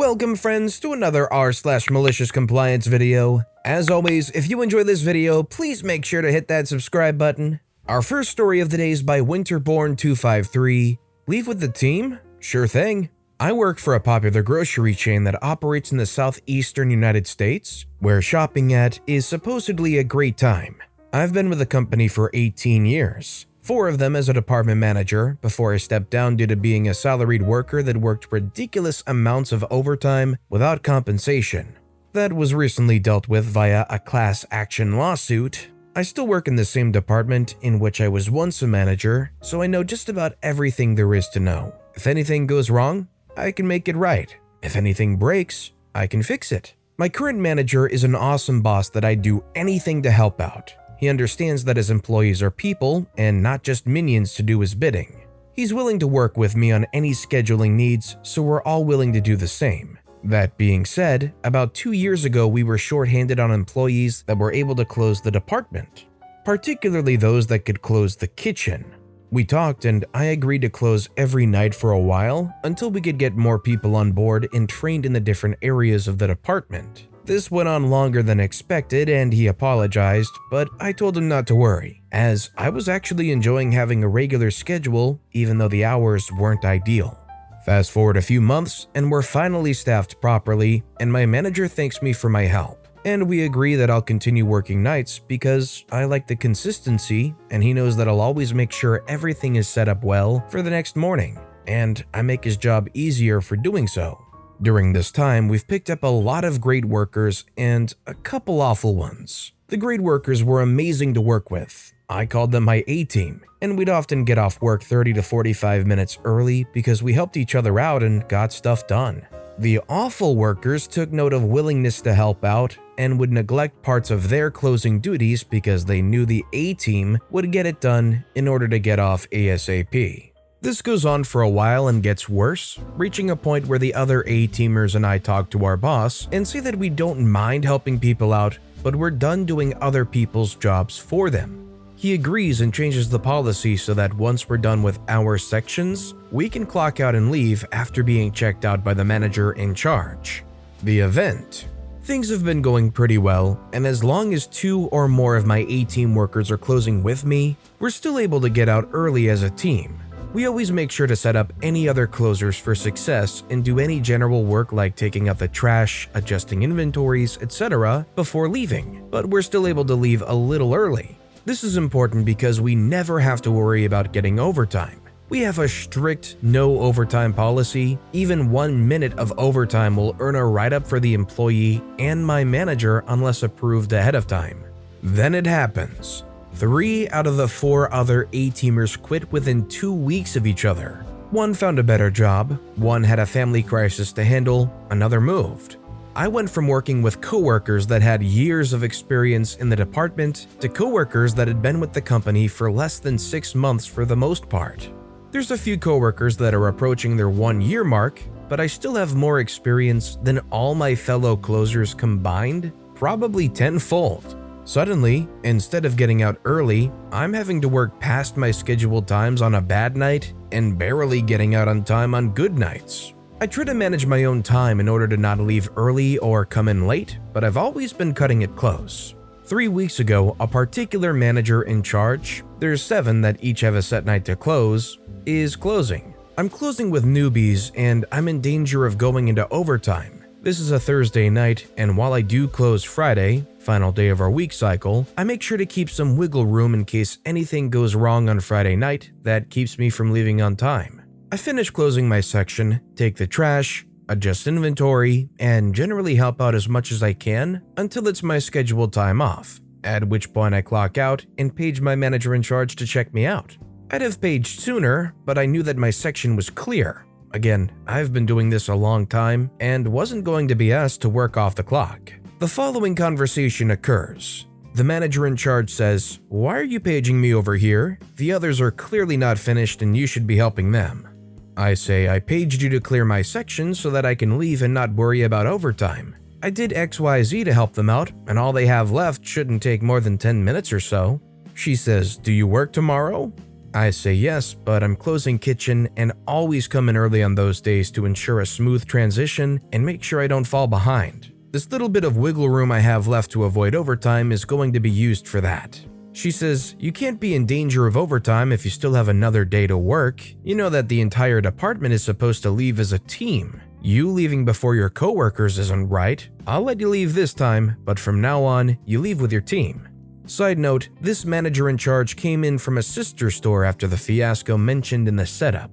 Welcome friends to another r/malicious compliance video. As always, if you enjoy this video, please make sure to hit that subscribe button. Our first story of the day is by Winterborn253. Leave with the team? Sure thing. I work for a popular grocery chain that operates in the southeastern United States, where shopping at is supposedly a great time. I've been with the company for 18 years. 4 of them as a department manager before I stepped down due to being a salaried worker that worked ridiculous amounts of overtime without compensation. That was recently dealt with via a class action lawsuit. I still work in the same department in which I was once a manager, so I know just about everything there is to know. If anything goes wrong, I can make it right. If anything breaks, I can fix it. My current manager is an awesome boss that I'd do anything to help out. He understands that his employees are people and not just minions to do his bidding. He's willing to work with me on any scheduling needs, so we're all willing to do the same. That being said, about 2 years ago we were shorthanded on employees that were able to close the department, particularly those that could close the kitchen. We talked and I agreed to close every night for a while until we could get more people on board and trained in the different areas of the department. This went on longer than expected and he apologized, but I told him not to worry, as I was actually enjoying having a regular schedule even though the hours weren't ideal. Fast forward a few months and we're finally staffed properly, and my manager thanks me for my help. And we agree that I'll continue working nights because I like the consistency, and he knows that I'll always make sure everything is set up well for the next morning, and I make his job easier for doing so. During this time, we've picked up a lot of great workers and a couple awful ones. The great workers were amazing to work with. I called them my A-team, and we'd often get off work 30 to 45 minutes early because we helped each other out and got stuff done. The awful workers took note of willingness to help out and would neglect parts of their closing duties because they knew the A-team would get it done in order to get off ASAP. This goes on for a while and gets worse, reaching a point where the other A-teamers and I talk to our boss and say that we don't mind helping people out, but we're done doing other people's jobs for them. He agrees and changes the policy so that once we're done with our sections, we can clock out and leave after being checked out by the manager in charge. The event. Things have been going pretty well, and as long as 2 or more of my A-team workers are closing with me, we're still able to get out early as a team. We always make sure to set up any other closers for success and do any general work like taking out the trash, adjusting inventories, etc. before leaving, but we're still able to leave a little early. This is important because we never have to worry about getting overtime. We have a strict no overtime policy. Even 1 minute of overtime will earn a write-up for the employee and my manager unless approved ahead of time. Then it happens. 3 out of the 4 other A-teamers quit within 2 weeks of each other. 1 found a better job, 1 had a family crisis to handle, another moved. I went from working with coworkers that had years of experience in the department to coworkers that had been with the company for less than 6 months for the most part. There's a few coworkers that are approaching their 1-year mark, but I still have more experience than all my fellow closers combined, probably tenfold. Suddenly, instead of getting out early, I'm having to work past my scheduled times on a bad night and barely getting out on time on good nights. I try to manage my own time in order to not leave early or come in late, but I've always been cutting it close. 3 weeks ago, a particular manager in charge, there's 7 that each have a set night to close, is closing. I'm closing with newbies and I'm in danger of going into overtime. This is a Thursday night, and while I do close Friday, final day of our week cycle, I make sure to keep some wiggle room in case anything goes wrong on Friday night that keeps me from leaving on time. I finish closing my section, take the trash, adjust inventory, and generally help out as much as I can until it's my scheduled time off, at which point I clock out and page my manager in charge to check me out. I'd have paged sooner, but I knew that my section was clear. Again, I've been doing this a long time and wasn't going to be asked to work off the clock. The following conversation occurs. The manager in charge says, "Why are you paging me over here? The others are clearly not finished and you should be helping them." I say, "I paged you to clear my section so that I can leave and not worry about overtime. I did XYZ to help them out, and all they have left shouldn't take more than 10 minutes or so." She says, "Do you work tomorrow?" I say yes, but I'm closing kitchen and always come in early on those days to ensure a smooth transition and make sure I don't fall behind. This little bit of wiggle room I have left to avoid overtime is going to be used for that. She says, you can't be in danger of overtime if you still have another day to work. You know that the entire department is supposed to leave as a team. You leaving before your coworkers isn't right. I'll let you leave this time, but from now on, you leave with your team. Side note, this manager in charge came in from a sister store after the fiasco mentioned in the setup.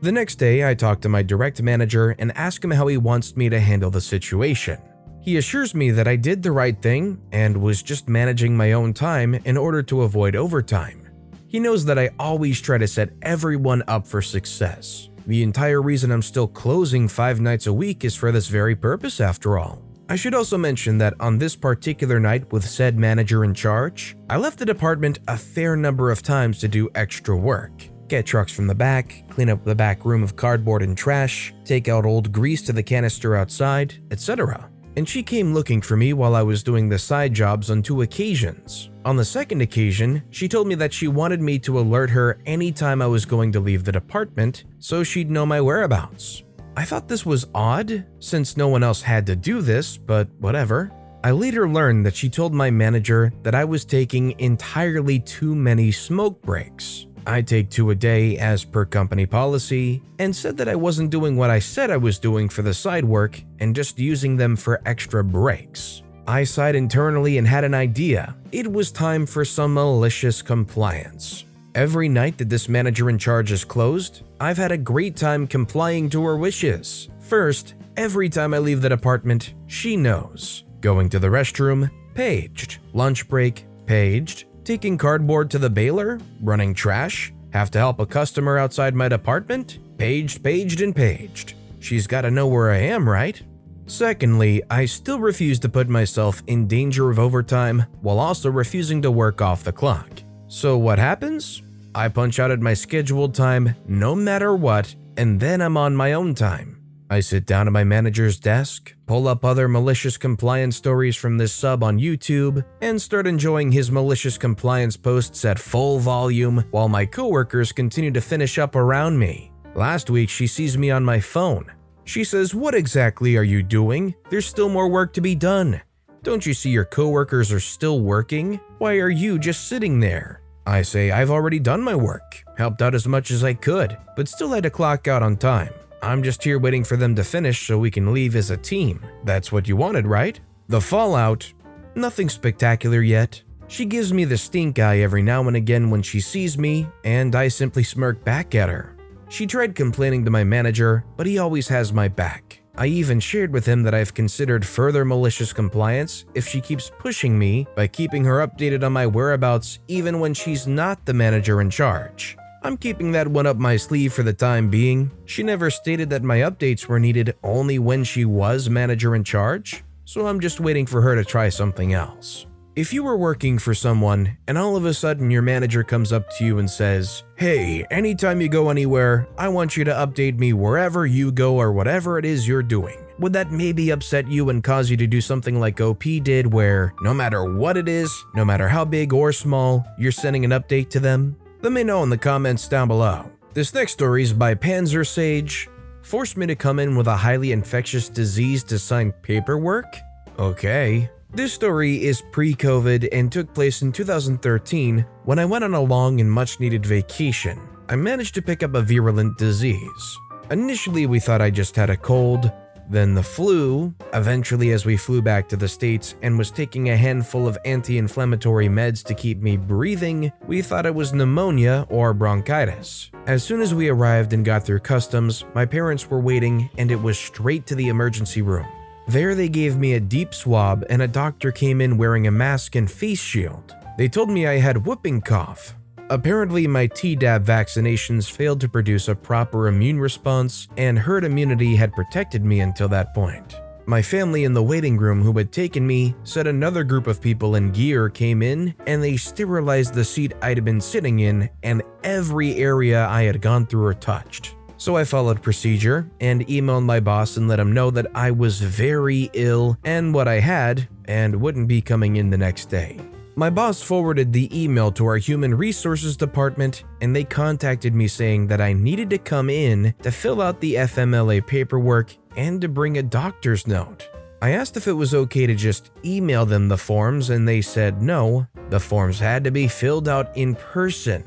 The next day, I talk to my direct manager and ask him how he wants me to handle the situation. He assures me that I did the right thing and was just managing my own time in order to avoid overtime. He knows that I always try to set everyone up for success. The entire reason I'm still closing 5 nights a week is for this very purpose after all. I should also mention that on this particular night with said manager in charge, I left the department a fair number of times to do extra work. Get trucks from the back, clean up the back room of cardboard and trash, take out old grease to the canister outside, etc. And she came looking for me while I was doing the side jobs on 2 occasions. On the second occasion, she told me that she wanted me to alert her anytime I was going to leave the department so she'd know my whereabouts. I thought this was odd, since no one else had to do this, but whatever. I later learned that she told my manager that I was taking entirely too many smoke breaks. I take 2 a day as per company policy, and said that I wasn't doing what I said I was doing for the side work and just using them for extra breaks. I sighed internally and had an idea. It was time for some malicious compliance. Every night that this manager in charge is closed, I've had a great time complying to her wishes. First, every time I leave the department, she knows. Going to the restroom, paged. Lunch break, paged. Taking cardboard to the baler, running trash, have to help a customer outside my department, paged, and paged. She's gotta know where I am, right? Secondly, I still refuse to put myself in danger of overtime while also refusing to work off the clock. So what happens? I punch out at my scheduled time no matter what, and then I'm on my own time. I sit down at my manager's desk, pull up other malicious compliance stories from this sub on YouTube, and start enjoying his malicious compliance posts at full volume while my coworkers continue to finish up around me. Last week, she sees me on my phone. She says, "What exactly are you doing? There's still more work to be done. Don't you see your coworkers are still working? Why are you just sitting there?" I say I've already done my work, helped out as much as I could, but still had to clock out on time. I'm just here waiting for them to finish so we can leave as a team. That's what you wanted, right? The fallout? Nothing spectacular yet. She gives me the stink eye every now and again when she sees me, and I simply smirk back at her. She tried complaining to my manager, but he always has my back. I even shared with him that I've considered further malicious compliance if she keeps pushing me by keeping her updated on my whereabouts even when she's not the manager in charge. I'm keeping that one up my sleeve for the time being. She never stated that my updates were needed only when she was manager in charge, so I'm just waiting for her to try something else. If you were working for someone and all of a sudden your manager comes up to you and says, "Hey, anytime you go anywhere, I want you to update me wherever you go or whatever it is you're doing," would that maybe upset you and cause you to do something like OP did where no matter what it is, no matter how big or small, you're sending an update to them? Let me know in the comments down below. This next story is by Panzer Sage. Forced me to come in with a highly infectious disease to sign paperwork? Okay. This story is pre-COVID and took place in 2013 when I went on a long and much-needed vacation. I managed to pick up a virulent disease. Initially, we thought I just had a cold, then the flu. Eventually, as we flew back to the States and was taking a handful of anti-inflammatory meds to keep me breathing, we thought it was pneumonia or bronchitis. As soon as we arrived and got through customs, my parents were waiting and it was straight to the emergency room. There they gave me a deep swab and a doctor came in wearing a mask and face shield. They told me I had whooping cough. Apparently my Tdap vaccinations failed to produce a proper immune response and herd immunity had protected me until that point. My family in the waiting room who had taken me said another group of people in gear came in and they sterilized the seat I'd been sitting in and every area I had gone through or touched. So I followed procedure and emailed my boss and let him know that I was very ill and what I had and wouldn't be coming in the next day. My boss forwarded the email to our human resources department, and they contacted me saying that I needed to come in to fill out the FMLA paperwork and to bring a doctor's note. I asked if it was okay to just email them the forms, and they said no, the forms had to be filled out in person.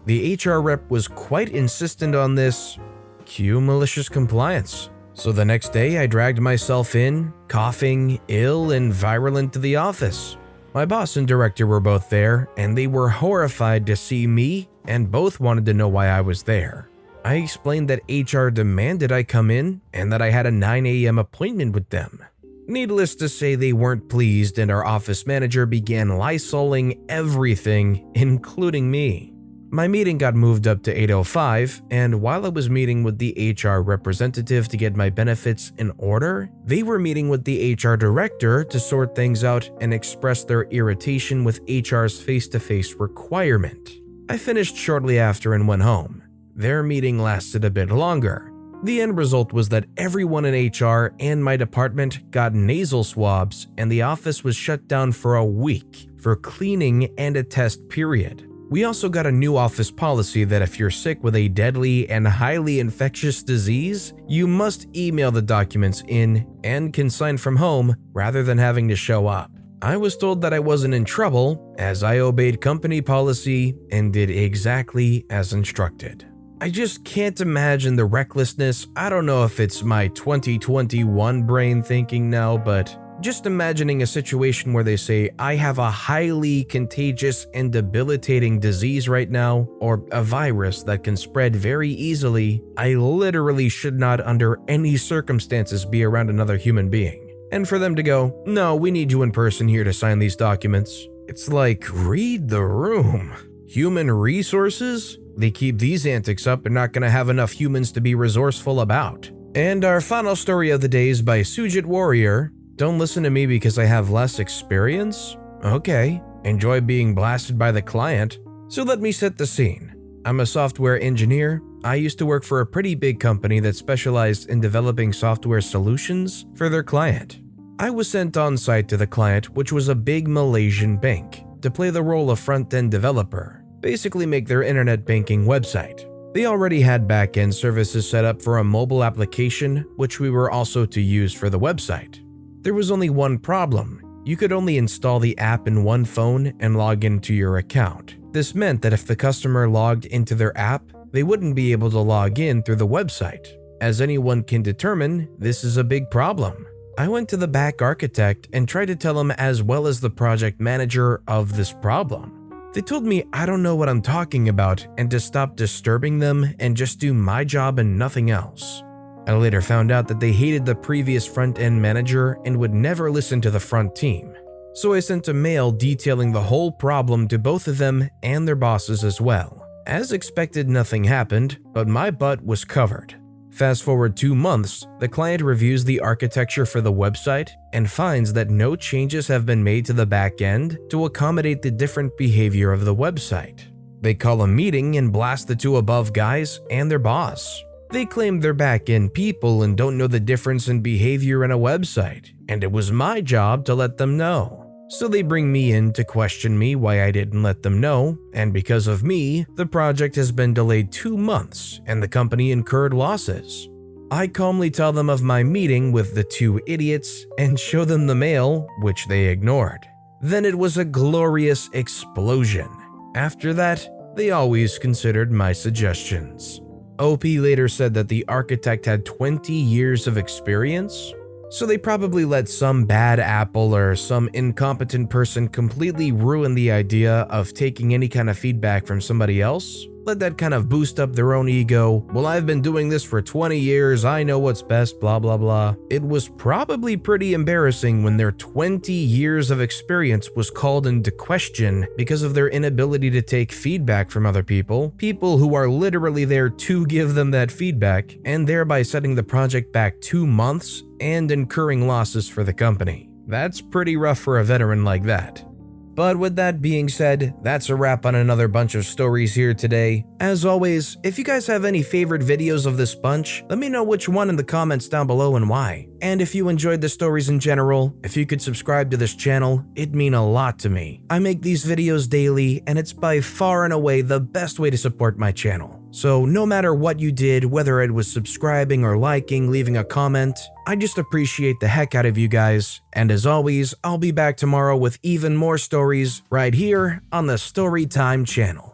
The HR rep was quite insistent on this. Cue malicious compliance. So the next day I dragged myself in, coughing, ill, and virulent to the office. My boss and director were both there, and they were horrified to see me and both wanted to know why I was there. I explained that HR demanded I come in and that I had a 9 a.m. appointment with them. Needless to say, they weren't pleased, and our office manager began lysoling everything, including me. My meeting got moved up to 8:05, and while I was meeting with the HR representative to get my benefits in order, they were meeting with the HR director to sort things out and express their irritation with HR's face-to-face requirement. I finished shortly after and went home. Their meeting lasted a bit longer. The end result was that everyone in HR and my department got nasal swabs, and the office was shut down for a week for cleaning and a test period. We also got a new office policy that if you're sick with a deadly and highly infectious disease, you must email the documents in and can sign from home rather than having to show up. I was told that I wasn't in trouble as I obeyed company policy and did exactly as instructed. I just can't imagine the recklessness. I don't know if it's my 2021 brain thinking now, but just imagining a situation where they say, I have a highly contagious and debilitating disease right now, or a virus that can spread very easily. I literally should not under any circumstances be around another human being. And for them to go, no, we need you in person here to sign these documents. It's like, read the room. Human resources? They keep these antics up, they're not going to have enough humans to be resourceful about. And our final story of the day is by Sujit Warrior. Don't listen to me because I have less experience? Okay, enjoy being blasted by the client. So let me set the scene. I'm a software engineer. I used to work for a pretty big company that specialized in developing software solutions for their client. I was sent on site to the client, which was a big Malaysian bank, to play the role of front-end developer, basically make their internet banking website. They already had back-end services set up for a mobile application, which we were also to use for the website. There was only one problem. You could only install the app in one phone and log into your account. This meant that if the customer logged into their app, they wouldn't be able to log in through the website. As anyone can determine, this is a big problem. I went to the back architect and tried to tell him as well as the project manager of this problem. They told me I don't know what I'm talking about and to stop disturbing them and just do my job and nothing else. I later found out that they hated the previous front-end manager and would never listen to the front team. So I sent a mail detailing the whole problem to both of them and their bosses as well. As expected, nothing happened, but my butt was covered. Fast forward 2 months, the client reviews the architecture for the website and finds that no changes have been made to the back end to accommodate the different behavior of the website. They call a meeting and blast the two above guys and their boss. They claim they're back-end people and don't know the difference in behavior in a website, and it was my job to let them know. So they bring me in to question me why I didn't let them know, and because of me, the project has been delayed 2 months and the company incurred losses. I calmly tell them of my meeting with the two idiots and show them the mail, which they ignored. Then it was a glorious explosion. After that, they always considered my suggestions. OP later said that the architect had 20 years of experience, so they probably let some bad apple or some incompetent person completely ruin the idea of taking any kind of feedback from somebody else. Let that kind of boost up their own ego. Well, I've been doing this for 20 years, I know what's best, blah blah blah. It was probably pretty embarrassing when their 20 years of experience was called into question because of their inability to take feedback from other people who are literally there to give them that feedback, and thereby setting the project back 2 months and incurring losses for the company. That's pretty rough for a veteran like that. But with that being said, that's a wrap on another bunch of stories here today. As always, if you guys have any favorite videos of this bunch, let me know which one in the comments down below and why. And if you enjoyed the stories in general, if you could subscribe to this channel, it'd mean a lot to me. I make these videos daily, and it's by far and away the best way to support my channel. So no matter what you did, whether it was subscribing or liking, leaving a comment, I just appreciate the heck out of you guys. And as always, I'll be back tomorrow with even more stories right here on the Storytime channel.